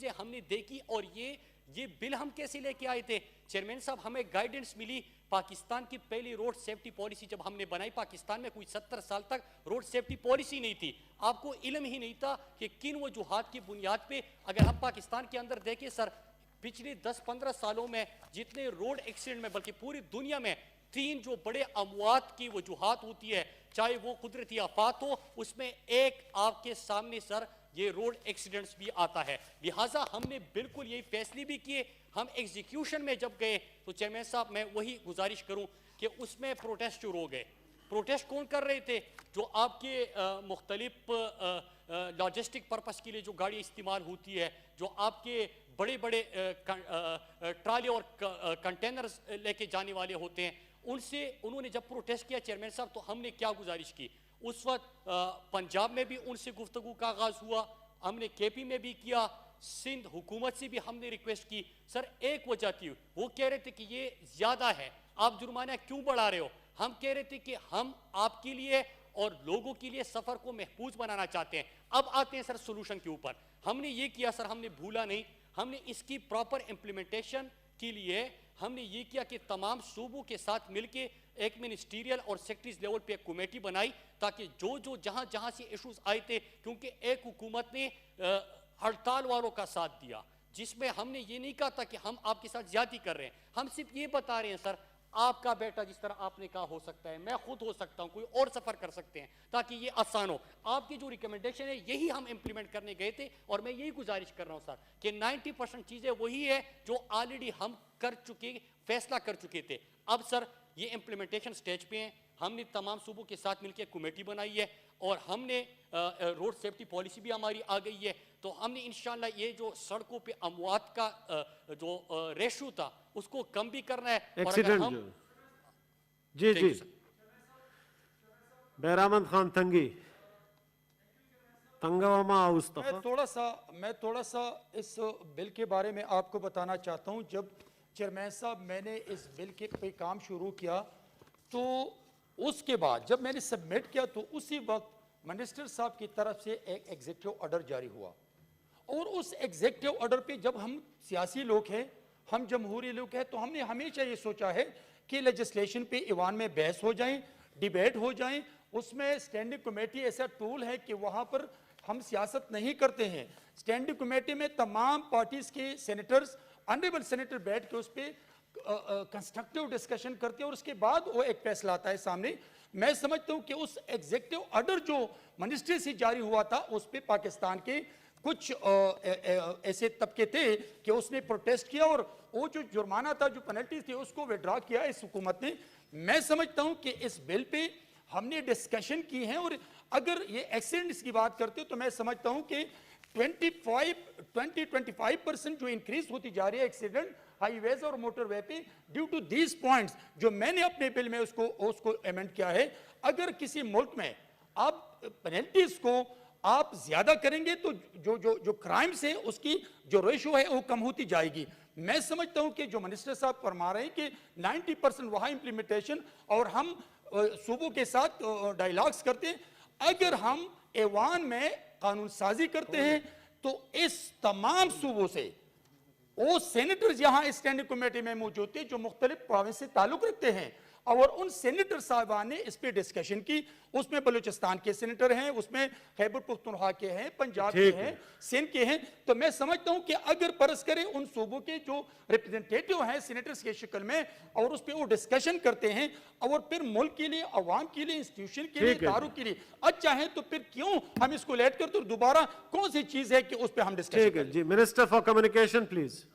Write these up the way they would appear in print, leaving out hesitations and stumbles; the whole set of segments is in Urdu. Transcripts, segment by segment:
چیزیں ہم نے دیکھی. اور یہ بل ہم کیسے لے کے آئے تھے چیئرمین صاحب؟ ہمیں گائیڈنس ملی پاکستان کی پہلی روڈ سیفٹی پالیسی جب ہم نے بنائی. پاکستان میں کوئی 70 سال تک روڈ سیفٹی پالیسی نہیں تھی. آپ کو علم ہی نہیں تھا کہ کن وجوہات کی بنیاد پہ. اگر ہم پاکستان کے اندر دیکھیں سر, پچھلے 10-15 سالوں میں جتنے روڈ ایکسیڈنٹ میں, بلکہ پوری دنیا میں 3 جو بڑے اموات کی وجوہات ہوتی ہے, چاہے وہ قدرتی آفات ہو, اس میں ایک آپ کے سامنے سر یہ روڈ ایکسیڈنٹس بھی آتا ہے. لہٰذا ہم نے بالکل یہی فیصلے بھی کیے. ہم ایگزیکیوشن میں جب گئے تو چیئرمین صاحب میں وہی گزارش کروں کہ اس میں پروٹیسٹ شروع ہو گئے. پروٹیسٹ کون کر رہے تھے؟ جو آپ کے مختلف لاجسٹک پرپس کے لیے جو گاڑی استعمال ہوتی ہے, جو آپ کے بڑے بڑے ٹرالے اور کنٹینرز لے کے جانے والے ہوتے ہیں, ان سے انہوں نے جب پروٹیسٹ کیا چیئرمین صاحب, تو ہم نے کیا گزارش کی اس وقت؟ پنجاب میں بھی ان سے گفتگو کا آغاز ہوا, ہم نے کے پی میں بھی کیا, سندھ حکومت سے بھی ہم نے ریکویسٹ کی. سر ایک وجہ تھی, وہ کہہ رہے تھے کہ یہ زیادہ ہے, آپ جرمانہ کیوں بڑھا رہے ہو؟ ہم کہہ رہے تھے کہ ہم آپ کے لیے اور لوگوں کے لیے سفر کو محفوظ بنانا چاہتے ہیں. اب آتے ہیں سر سولوشن کے اوپر. ہم نے یہ کیا سر, ہم نے بھولا نہیں, ہم نے اس کی پراپر امپلیمنٹیشن کے لیے ہم نے یہ کیا کہ تمام صوبوں کے ساتھ مل کے ایک منسٹریل اور سیکٹریز لیول پہ ایک کمیٹی بنائی, تاکہ جو جہاں سے ایشوز آئے تھے, کیونکہ ایک حکومت نے ہڑتال والوں کا ساتھ دیا, جس میں ہم نے یہ نہیں کہا تھا کہ ہم آپ کے ساتھ زیادتی کر رہے ہیں, ہم صرف یہ بتا رہے ہیں سر آپ کا بیٹا جس طرح آپ نے کہا ہو سکتا ہے, میں خود ہو سکتا ہوں, کوئی اور سفر کر سکتے ہیں, تاکہ یہ آسان ہو. آپ کی جو ریکمنڈیشن ہے یہی ہم امپلیمنٹ کرنے گئے تھے, اور میں یہی گزارش کر رہا ہوں سر کہ 90% چیزیں وہی ہے جو آلریڈی ہم کر چکے, فیصلہ کر چکے تھے. اب سر یہ امپلیمنٹیشن سٹیج پہ ہیں. ہم نے تمام صوبوں کے ساتھ مل کے کمیٹی بنائی ہے, اور ہم نے روڈ سیفٹی پالیسی بھی ہماری آ گئی ہے. تو ہم نے انشاءاللہ یہ جو سڑکوں پہ اموات کا جو ریشو تھا اس کو کم بھی کرنا ہے. اور اگر ہم جی بہرامند خان تنگی تنگواما میں تھوڑا سا اس بل کے بارے میں آپ کو بتانا چاہتا ہوں. جب چیئرمین صاحب میں نے اس بل کے پہ کام شروع کیا, تو اس کے بعد جب میں نے سبمٹ کیا تو اسی وقت منسٹر صاحب کی طرف سے ایک ایگزیکٹو آرڈر جاری ہوا. اور اس ایگزیکٹو آرڈر پہ جب ہم سیاسی لوگ ہیں, ہم جمہوری لوگ ہیں, تو ہم نے ہمیشہ یہ سوچا ہے کہ لیجسلیشن پہ ایوان میں بحث ہو جائیں, ڈیبیٹ ہو جائیں. اس میں اسٹینڈنگ کمیٹی ایسا ٹول ہے کہ وہاں پر ہم سیاست نہیں کرتے ہیں. اسٹینڈنگ کمیٹی میں تمام پارٹیز کے سینیٹرز, آنریبل سینیٹر بیٹھ کے اس پہ کنسٹرکٹیو ڈسکشن کرتے ہیں, اور اس کے بعد وہ ایک فیصلہ آتا ہے سامنے. میں سمجھتا ہوں کہ اس ایگزیکٹو آرڈر جو منسٹری سے جاری ہوا تھا, اس پہ پاکستان کے کچھ ایسے طبقے تھے کہ اس نے پروٹیسٹ کیا, اور وہ جو جرمانہ تھا, جو پینلٹیز تھی, اس کو وڈرا کیا اس حکومت نے. میں سمجھتا ہوں کہ اس بل پہ ہم نے ڈسکشن کی ہے, اور اگر یہ ایکسیڈنٹس کی بات کرتے تو میں سمجھتا ہوں کہ 25% جو انکریز ہوتی جا رہی ہے ایکسیڈنٹ ہائی ویز اور موٹر وے پہ, ڈیو ٹو دیز پوائنٹس جو میں نے اپنے بل میں اس کو ایمنڈ کیا ہے. اگر کسی ملک میں آپ پینلٹیز کو آپ زیادہ کریں گے تو جو کرائمز ہے اس کی جو ریشو ہے وہ کم ہوتی جائے گی. میں سمجھتا ہوں کہ جو منسٹر صاحب فرما رہے ہیں کہ 90% وہاں امپلیمنٹیشن, اور ہم صوبوں کے ساتھ ڈائیلاگز کرتے ہیں. اگر ہم ایوان میں قانون سازی کرتے ہیں تو اس تمام صوبوں سے وہ سینیٹرز یہاں اسٹینڈنگ کمیٹی میں موجود تھے جو مختلف پروونس سے تعلق رکھتے ہیں, اور ان سینیٹر صاحبان نے اس پہ ڈسکشن کی. اس میں بلوچستان کے سینیٹر ہیں, اس میں خیبر پختونخوا کے ہیں, پنجاب کے ہیں, سندھ کے ہیں. تو میں سمجھتا ہوں کہ اگر پرس کریں ان صوبوں کے جو ریپرزنٹیٹیو ہیں سینیٹرز کے شکل میں, اور اس پہ وہ ڈسکشن کرتے ہیں, اور پھر ملک کے لیے, عوام کے لیے, انسٹیٹیوشن کے لیے, اداروں کے لیے اچھا ہے, تو پھر کیوں ہم اس کو لیٹ کرتے, اور دوبارہ کون سی چیز ہے کہ اس پہ ہم ڈسکشن کریں. جی منسٹر فار کمیونیکیشن پلیز.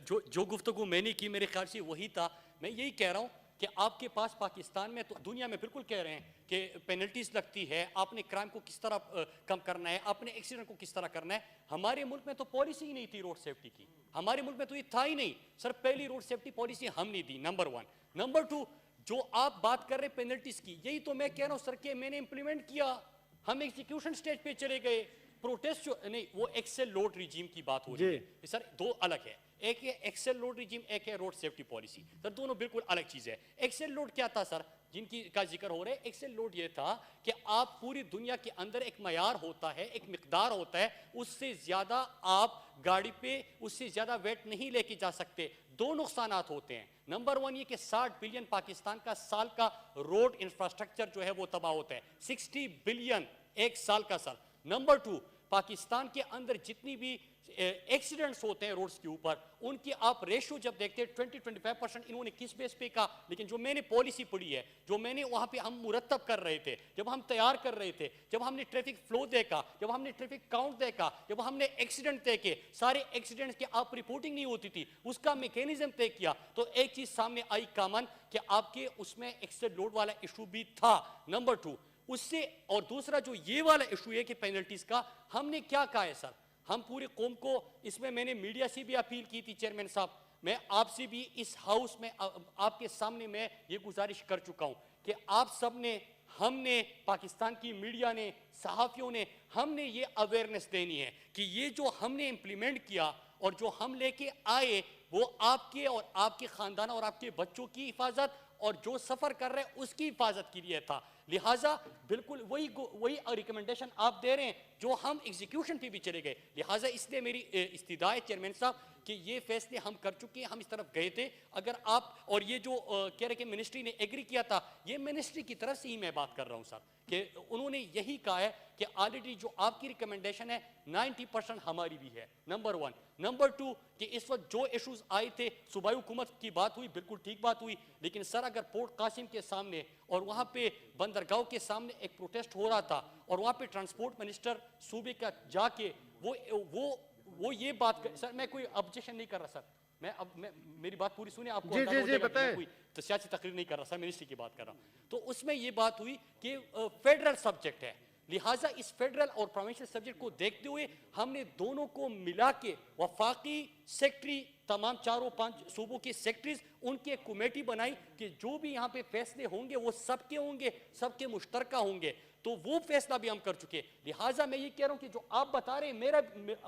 جو گفتگو میں نے کی میرے خیال سے وہی تھا. میں یہی کہہ رہا ہوں کہ آپ کے پاس پاکستان میں, تو دنیا میں بالکل کہہ رہے ہیں کہ پینلٹیز لگتی ہے, آپ نے کرائم کو کس طرح کم کرنا ہے, آپ نے ایکسیڈنٹ کو کس طرح کرنا ہے. ہمارے ملک میں تو پالیسی ہی نہیں تھی روڈ سیفٹی کی, ہمارے ملک میں تو یہ تھا ہی نہیں سر. پہلی روڈ سیفٹی پالیسی ہم نے دی, نمبر 1. نمبر 2, جو آپ بات کر رہے ہیں پینلٹیز کی, یہی تو میں کہہ رہا ہوں سر کہ میں نے امپلیمنٹ کیا. ہم ایگزیکیوشن سٹیج پہ چلے گئے, پروٹیسٹ جو نہیں وہ ایکسل لوڈ ریجیم کی بات ہو رہی ہے سر, دو الگ ہے, ایک ہے ایکسل لوڈ ریجیم, ایک ہے روڈ سیفٹی پالیسی. سر دونوں بالکل الگ چیز ہے. ایکسل لوڈ کیا تھا سر جن کی کا ذکر ہو رہا ہے؟ ایکسل لوڈ یہ تھا کہ آپ پوری دنیا کے اندر ایک معیار ہوتا ہے, ایک مقدار ہوتا ہے, اس سے زیادہ آپ گاڑی پہ اس سے زیادہ ویٹ نہیں لے کے جا سکتے. دو نقصانات ہوتے ہیں. نمبر 1 یہ کہ 60 بلین پاکستان کا سال کا روڈ انفراسٹرکچر جو ہے وہ تباہ ہوتا ہے, 60 بلین ایک سال کا سر. نمبر 2 پاکستان کے اندر جتنی بھی ایکسیڈنٹس ہوتے ہیں روڈز کے اوپر, ان کی آپ ریشو جب دیکھتے ہیں 20-25% انہوں نے کس بیس پہ کہا, لیکن جو میں نے پالیسی پڑھی ہے, جو میں نے وہاں پہ ہم مرتب کر رہے تھے, جب ہم تیار کر رہے تھے, جب ہم نے ٹریفک فلو دیکھا, جب ہم نے ٹریفک کاؤنٹ دیکھا, جب ہم نے ایکسیڈنٹ دیکھے, سارے ایکسیڈنٹس کی آپ رپورٹنگ نہیں ہوتی تھی, اس کا میکینزم طے کیا, تو ایک چیز سامنے آئی کامن کہ آپ کے اس میں ایکسل لوڈ والا ایشو بھی تھا. نمبر 2 اس سے, اور دوسرا جو یہ والا ایشو ہے کہ پینلٹیز کا, ہم نے کیا کہا ہے سر, ہم پوری قوم کو اس میں نے میڈیا سے بھی اپیل کی تھی. چیئرمین صاحب میں آپ سے بھی اس ہاؤس میں آپ کے سامنے میں یہ گزارش کر چکا ہوں کہ آپ سب نے, ہم نے, پاکستان کی میڈیا نے, صحافیوں نے, ہم نے یہ اویئرنیس دینی ہے کہ یہ جو ہم نے امپلیمنٹ کیا اور جو ہم لے کے آئے وہ آپ کے اور آپ کے خاندان اور آپ کے بچوں کی حفاظت اور جو سفر کر رہے ہیں اس کی حفاظت کے لیے تھا. لہٰذا بالکل وہی ریکمنڈیشن آپ دے رہے ہیں جو ہم ایگزیکیوشن پہ بھی چلے گئے. لہٰذا اس لیے میری استدعا ہے چیئرمین صاحب کہ یہ فیصلے ہم کر چکے ہیں, ہم اس طرف گئے تھے. اگر آپ, اور یہ جو کہہ رہے کہ منسٹری نے ایگری کیا تھا, یہ منسٹری کی طرف سے ہی میں بات کر رہا ہوں سر, کہ انہوں نے یہی کہا ہے کہ آلریڈی جو آپ کی ریکمنڈیشن ہے 90% ہماری بھی ہے. نمبر 1. نمبر 2 کہ اس وقت جو ایشوز آئے تھے, صوبائی حکومت کی بات ہوئی, بالکل ٹھیک بات ہوئی, لیکن سر اگر پورٹ قاسم کے سامنے اور وہاں پہ بندرگاہ کے سامنے ایک پروٹیسٹ ہو رہا تھا اور وہاں پہ ٹرانسپورٹ منسٹر صوبے کا جا کے وہ یہ بات کر, سر میں کوئی آبجیکشن نہیں کر رہا سر, میں میری بات پوری سنیں, آپ کو اندازہ ہو جائے گا کہ میں کوئی سیاسی تقریر نہیں کر رہا سر, منسٹری کی بات کر رہا ہوں. تو اس میں یہ بات ہوئی کہ فیڈرل سبجیکٹ ہے, لہٰذا اس فیڈرل اور پروونشل سبجیکٹ کو دیکھتے ہوئے ہم نے دونوں کو ملا کے وفاقی سیکٹری, تمام 4-5 صوبوں کے سیکٹریز, ان کی ایک کمیٹی بنائی کہ جو بھی یہاں پہ فیصلے ہوں گے وہ سب کے ہوں گے, سب کے مشترکہ ہوں گے. تو وہ فیصلہ بھی ہم کر چکے. لہٰذا میں یہ کہہ رہا ہوں کہ جو آپ بتا رہے ہیں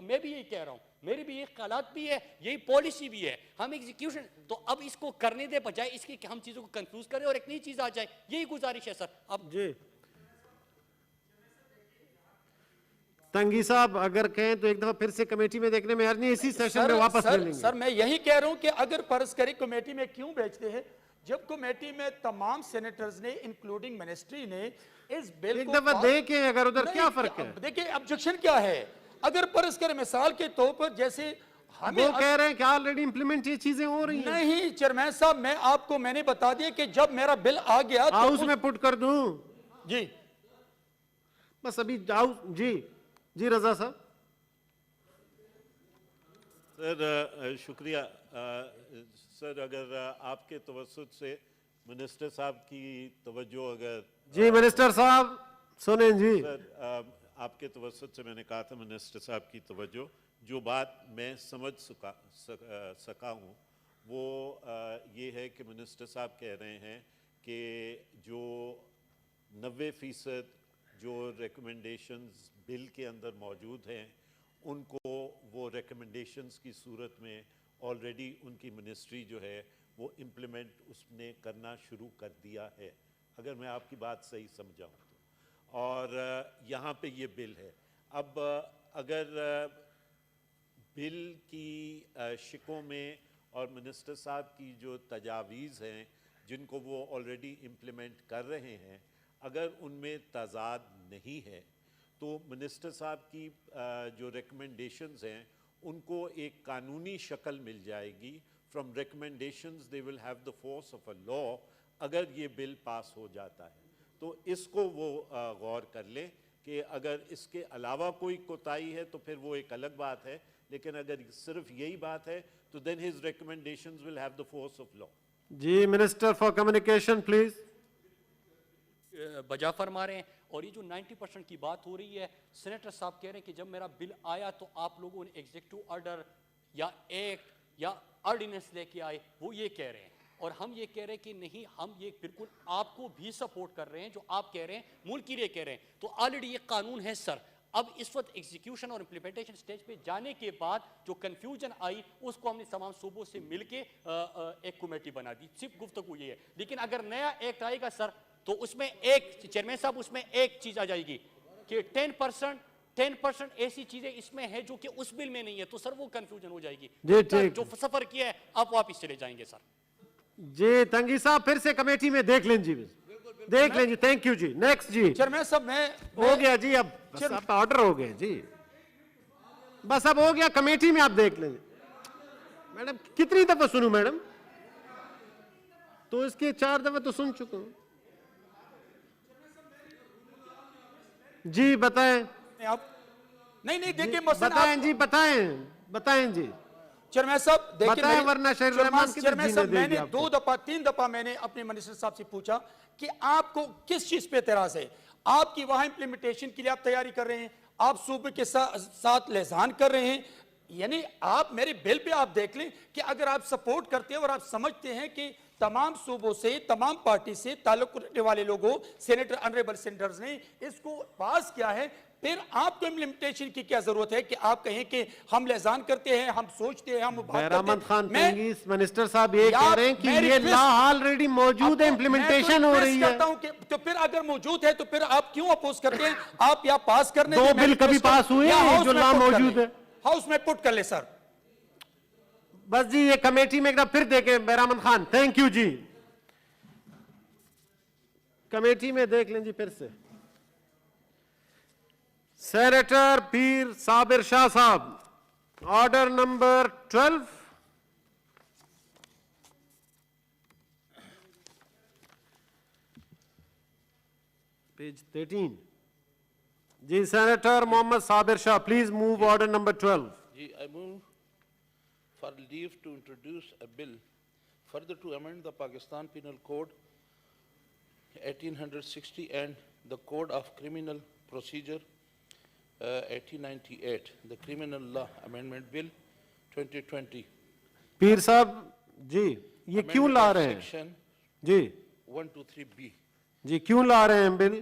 میں بھی یہی کہہ رہا ہوں, میری بھی یہ خیالات بھی ہے, یہی پالیسی بھی ہے. ہم ایگزیکیوشن, تو اب اس کو کرنے دے بجائے اس کے کہ ہم چیزوں کو کنفیوز کریں اور ایک نئی چیز آ جائے, یہی گزارش ہے سر. اب جی تنگی صاحب اگر کہیں تو ایک دفعہ پھر سے کمیٹی میں دیکھنے میں حرج نہیں, اسی سیشن میں واپس لے لیں گے. سر میں یہی کہہ رہا ہوں کہ اگر فرض کریں کمیٹی میں کیوں بیچتے ہیں, جب کمیٹی میں تمام سینیٹرز نے انکلوڈنگ منسٹری نے اس بل کو, ایک دفعہ دیکھیں اگر ادھر کیا فرق ہے. دیکھیں آبجیکشن کیا ہے. اگر فرض کریں مثال کے طور پر جیسے وہ کہہ رہے ہیں کہ آلریڈی امپلیمنٹ یہ چیزیں ہو رہی ہیں. نہیں چیئرمین صاحب, میں نے بتا دیا کہ جب میرا بل آ گیا ہاؤس میں پٹ کر دوں. جی بس ابھی ہاؤس. جی رضا صاحب. سر شکریہ. سر اگر آپ کے توسط سے منسٹر صاحب کی توجہ, اگر جی منسٹر صاحب سنیں. جی سر آپ کے توسط سے میں نے کہا تھا منسٹر صاحب کی توجہ, جو بات میں سمجھ سکا ہوں وہ یہ ہے کہ منسٹر صاحب کہہ رہے ہیں کہ جو 90% جو ریکمنڈیشنز بل کے اندر موجود ہیں ان کو وہ ریکمنڈیشنز کی صورت میں آلریڈی ان کی منسٹری جو ہے وہ امپلیمنٹ اس نے کرنا شروع کر دیا ہے, اگر میں آپ کی بات صحیح سمجھاؤں تو. اور یہاں پہ یہ بل ہے. اب اگر بل کی شکوں میں اور منسٹر صاحب کی جو تجاویز ہیں جن کو وہ آلریڈی امپلیمنٹ کر رہے ہیں, اگر ان میں تضاد نہیں ہے تو منسٹر صاحب کی جو ریکمنڈیشنز ہیں ان کو ایک قانونی شکل مل جائے گی. From recommendations they will have the force of a law اگر یہ بل پاس ہو جاتا ہے. تو اس کو وہ غور کر لیں کہ اگر اس کے علاوہ کوئی کوتاہی ہے تو پھر وہ ایک الگ بات ہے, لیکن اگر صرف یہی بات ہے تو then his recommendations will have the force of law. جی منسٹر فار کمیونیکیشن پلیز. بجا فرما رہے ہیں. اور یہ جو 90% کی بات ہو رہی ہے, سینیٹر صاحب کہہ رہے ہیں کہ جب میرا بل آیا تو آپ لوگوں نے ایگزیکٹو آرڈر یا ایکٹ یا آرڈیننس لے کے آئے, وہ یہ کہہ رہے ہیں. اور ہم یہ کہہ رہے ہیں کہ نہیں, ہم یہ بالکل آپ کو بھی سپورٹ کر رہے ہیں جو آپ کہہ رہے ہیں, ملک کے لیے کہہ رہے ہیں. تو آلریڈی یہ قانون ہے سر, اب اس وقت ایگزیکیوشن اور امپلیمنٹیشن سٹیج پہ جانے کے بعد جو کنفیوژن آئی اس کو ہم نے تمام صوبوں سے مل کے ایک کمیٹی بنا دی. صرف گفتگو یہ ہے. لیکن اگر نیا ایکٹ آئے گا سر تو اس میں ایک چیئرمین صاحب اس میں ایک چیز آ جائے گی کہ 10% ایسی چیزیں اس میں ہے جو کہ اس بل میں نہیں ہے, تو سر وہ کنفیوژن ہو جائے گی. جو سفر کیا ہے آپ واپس چلے جائیں گے سر. جی تنگی صاحب پھر سے کمیٹی میں دیکھ لیں جی, دیکھ لیں جی. تھینک یو جی. نیکسٹ جی. چیئرمین صاحب میں ہو گیا جی, اب بس آپ آرڈر ہو گئے جی, بس اب ہو گیا کمیٹی میں, آپ دیکھ لیں. میڈم کتنی دفعہ سنوں میڈم, تو اس کے 4 دفعہ تو سن چکا ہوں. جی بتائیں. آپ نہیں دیکھیں مثلا بتائیں جی, بتائیں جی. چیئرمین صاحب دیکھیں, بتائیں ورنہ شہر الرحمان کی چیئرمین صاحب میں نے آپ 2 دفعہ 3 دفعہ میں نے اپنے منسٹر صاحب سے پوچھا کہ آپ کو کس چیز پہ اعتراض ہے. آپ کی وہاں امپلیمنٹیشن کے لیے آپ تیاری کر رہے ہیں, آپ صوبے کے ساتھ لحظان کر رہے ہیں. یعنی آپ میرے بل پہ آپ دیکھ لیں کہ اگر آپ سپورٹ کرتے ہیں اور آپ سمجھتے ہیں کہ تمام صوبوں سے, تمام پارٹی سے تعلق رکھنے والے لوگوں, سینیٹر انریبل سینیٹرز نے اس کو پاس کیا ہے, پھر آپ کو امپلیمنٹیشن کی کیا ضرورت ہے کہ آپ کہیں کہ ہم لحظان کرتے ہیں, ہم سوچتے ہیں, ہم بات کرتے ہیں. بہرامند خان تنگیز منسٹر صاحب یہ کہہ رہے ہیں کہ یہ لا آلریڈی موجود ہے, امپلیمنٹیشن ہو رہی ہے. تو پھر اگر موجود ہے تو پھر آپ کیوں اپوز کرتے ہیں؟ آپ یا پاس کرنے 2 بل کبھی پاس ہوئے ہیں جو لا موجود ہے. ہاؤس میں پٹ کر لے سر. بس جی یہ کمیٹی میں ایک دفعہ پھر دیکھیں. بہرامند خان تھینک یو جی. کمیٹی میں دیکھ لیں جی پھر سے. سینیٹر پیر صابر شاہ صاحب, آرڈر نمبر 12, پیج 13. جی senator Muhammad Sabir Shah, please move order number 12. I move for leave to introduce a bill further to amend the Pakistan Penal Code 1860 and the Code of Criminal Procedure 1898, the Criminal Law Amendment Bill 2020. پیر صاحب جی یہ کیوں لا رہے ہیں Section جی, 123B. جی کیوں لا رہے ہیں بل؟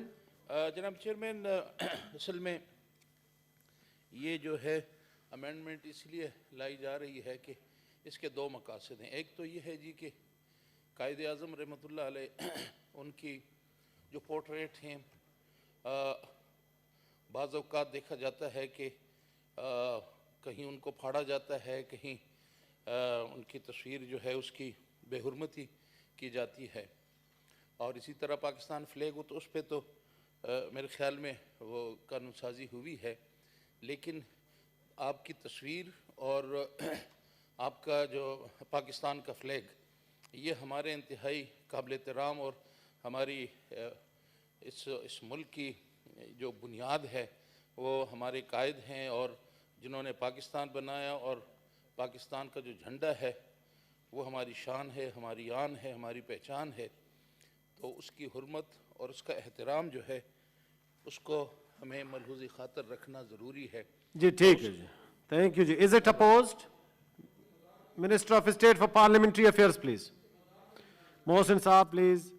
جناب چیئرمین, اصل میں یہ جو ہے امینڈمنٹ اس لیے لائی جا رہی ہے کہ اس کے 2 مقاصد ہیں. ایک تو یہ ہے جی کہ قائد اعظم رحمۃ اللہ علیہ ان کی جو پورٹریٹ ہیں, بعض اوقات دیکھا جاتا ہے کہ کہیں ان کو پھاڑا جاتا ہے, کہیں ان کی تصویر جو ہے اس کی بے حرمتی کی جاتی ہے, اور اسی طرح پاکستان فلیگ ہو تو اس پہ تو میرے خیال میں وہ قانون سازی ہوئی ہے, لیکن آپ کی تصویر اور آپ کا جو پاکستان کا فلیگ یہ ہمارے انتہائی قابل احترام اور ہماری اس ملک کی جو بنیاد ہے وہ ہمارے قائد ہیں, اور جنہوں نے پاکستان بنایا, اور پاکستان کا جو جھنڈا ہے وہ ہماری شان ہے, ہماری آن ہے, ہماری پہچان ہے. تو اس کی حرمت اور اس کا احترام جو ہے اس کو ہمیں ملحوظ خاطر رکھنا ضروری ہے. جی ٹھیک ہے جی, تھینک یو جی. Is it opposed? Minister of state for parliamentary affairs please. Mohsin صاحب پلیز.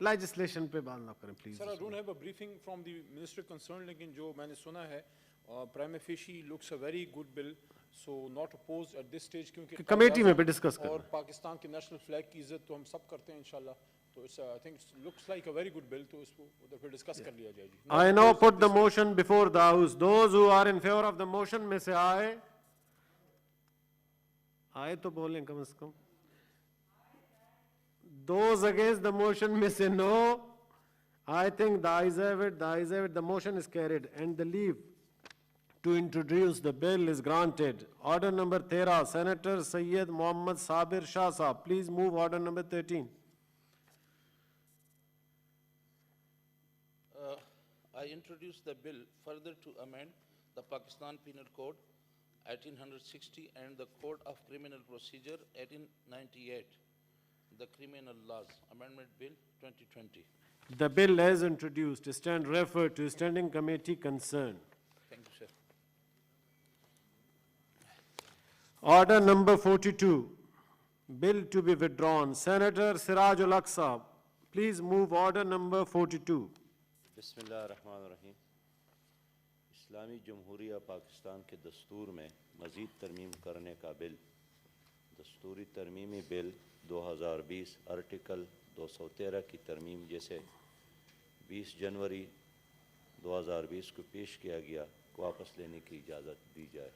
لیجسلیشن پہ بات نہ کریں please. Sir, I don't have a briefing from the minister concerned, لیکن جو میں نے سنا ہے prima facie looks a very good bill, so not opposed at this stage, کیونکہ کمیٹی میں بھی ڈسکس کریں. اور پاکستان کے نیشنل فلیگ کی عزت تو ہم سب کرتے ہیں انشاءاللہ, تو I think it looks like a very good bill, تو اس کو پھر ڈسکس کر لیا جائے گی. I now put the motion before the house. Those who are in favor of the motion میں سے آئے تو بولیں کم از کم. Those against the motion میں سے no. I think the ayes have it, the ayes have it, the motion is carried and the leave to introduce the bill is granted. Order number 13, Senator Syed Mohammad Sabir Shah Sahab, please move order number 13. I introduce the bill further to amend the Pakistan Penal Code 1860 and the Code of Criminal Procedure 1898, the Criminal Laws Amendment Bill 2020. The bill as introduced stand referred to standing committee concerned. Thank you, sir. Order number 42, bill to be withdrawn. Senator Siraj ul Haq Sahab, please move order number 42. بسم اللہ الرحمن الرحیم. اسلامی جمہوریہ پاکستان کے دستور میں مزید ترمیم کرنے کا بل، دستوری ترمیمی بل 2020 آرٹیکل 213 کی ترمیم جیسے 20 جنوری 2020 کو پیش کیا گیا کو واپس لینے کی اجازت دی جائے۔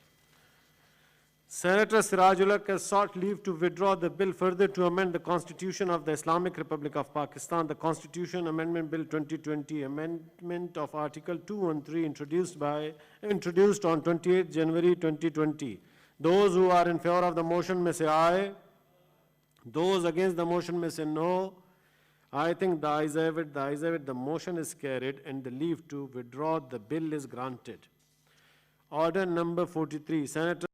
Senator Sirajul Haq has sought leave to withdraw the bill further to amend the Constitution of the Islamic Republic of Pakistan, the Constitution Amendment Bill 2020, amendment of Article 213 introduced on 28 January 2020. Those who are in favor of the motion may say aye. Those against the motion may say no. I think the ayes have it, the ayes have it, the motion is carried and the leave to withdraw the bill is granted. Order number 43, Senator